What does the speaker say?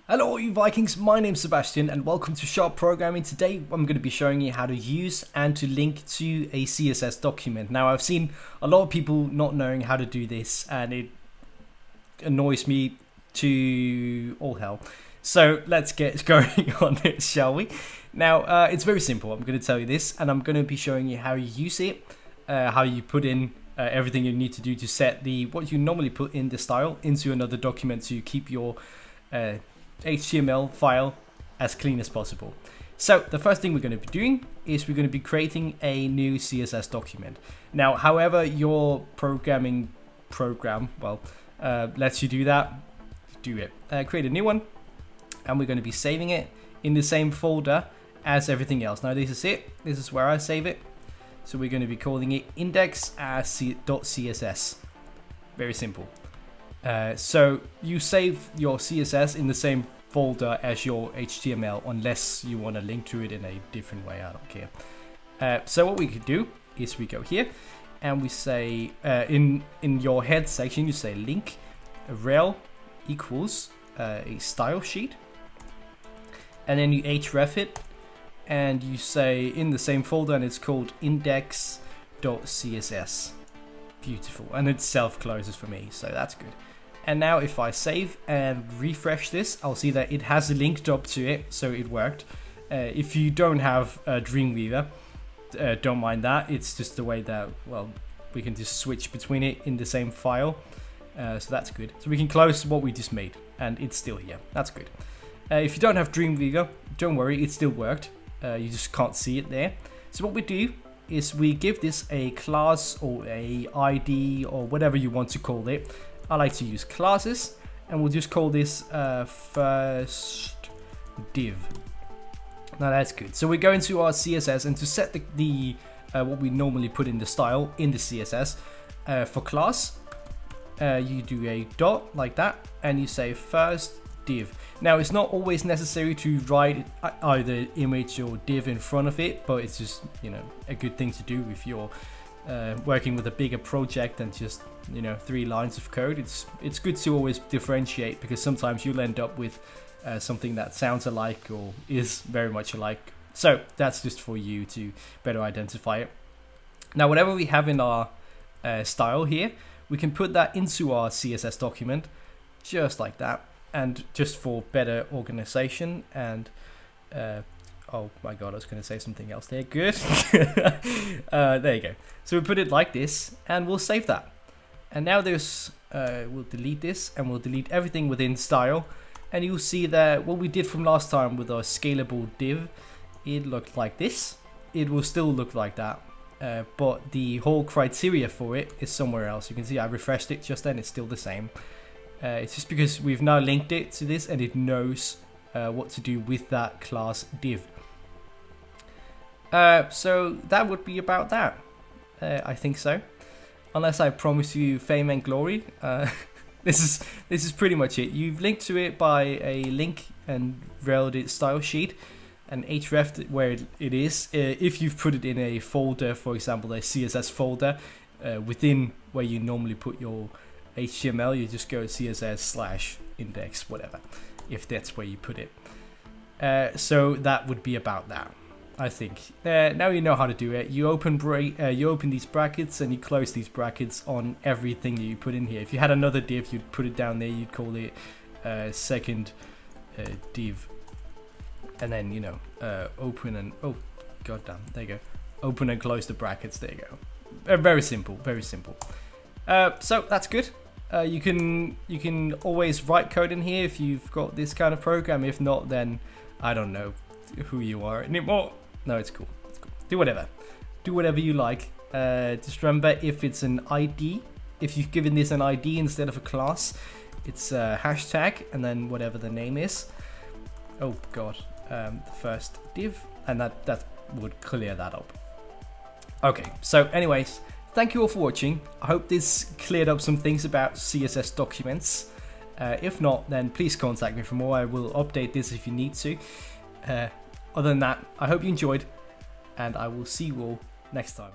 Hello you Vikings, my name's Sebastian and welcome to Sharp Programming. Today I'm going to be showing you how to use and to link to a CSS document. Now I've seen a lot of people not knowing how to do this and it annoys me to all hell. So let's get going on it, shall we? Now it's very simple. I'm going to tell you this and I'm going to be showing you how you use it, how you put in everything you need to do to set what you normally put in the style into another document to keep your HTML file as clean as possible. So the first thing we're going to be doing is we're going to be creating a new CSS document. Now, however your programming program lets you do that, do it. Create a new one, and we're going to be saving it in the same folder as everything else. Now this is it. This is where I save it. So we're going to be calling it index.css. Very simple. So you save your CSS in the same folder as your HTML unless you want to link to it in a different way. I don't care. So what we could do is we go here and we say in your head section you say link rel equals a style sheet, and then you href it and you say in the same folder, and it's called index.css. Beautiful, and it self-closes for me, so that's good. And now if I save and refresh this, I'll see that it has linked up to it, so it worked. If you don't have Dreamweaver, don't mind that. It's just the way that, well, we can just switch between it in the same file. So that's good. So we can close what we just made, and it's still here. That's good. If you don't have Dreamweaver, don't worry, it still worked. You just can't see it there. So what we do is we give this a class or a ID or whatever you want to call it. I like to use classes, and we'll just call this first div. Now that's good. So we go into our CSS, and to set the what we normally put in the style in the CSS for class, you do a dot like that, and you say first div. Now it's not always necessary to write either image or div in front of it, but it's just, you know, a good thing to do if you're working with a bigger project than just, you know, 3 lines of code. It's good to always differentiate, because sometimes you'll end up with something that sounds alike or is very much alike. So that's just for you to better identify it. Now whatever we have in our style here, we can put that into our CSS document just like that. And just for better organization and oh my god, I was going to say something else there. Good. There you go. So we put it like this, and we'll save that. And now there's we'll delete this, and we'll delete everything within style. And you'll see that what we did from last time with our scalable div, it looked like this. It will still look like that, but the whole criteria for it is somewhere else. You can see I refreshed it just then. It's still the same. It's just because we've now linked it to this, and it knows what to do with that class div. So that would be about that. I think so. Unless I promise you fame and glory. This is pretty much it. You've linked to it by a link and relled its style sheet and href'd where it is. If you've put it in a folder, for example, a CSS folder, within where you normally put your HTML, you just go CSS/index, whatever, if that's where you put it. So that would be about that, I think. Now you know how to do it. You open these brackets and you close these brackets on everything that you put in here. If you had another div, you'd put it down there. You'd call it second div, and then, you know, open and, oh goddamn, there you go. Open and close the brackets. There you go. Very simple. Very simple. So that's good. You can always write code in here if you've got this kind of program. If not, then I don't know who you are anymore. No, it's cool. It's cool. Do whatever you like. Just remember, if it's an ID, if you've given this an ID instead of a class, it's a hashtag and then whatever the name is. Oh god, the first div, and that would clear that up. Okay, so anyways, thank you all for watching. I hope this cleared up some things about CSS documents. If not, then please contact me for more. I will update this if you need to. Other than that, I hope you enjoyed, and I will see you all next time.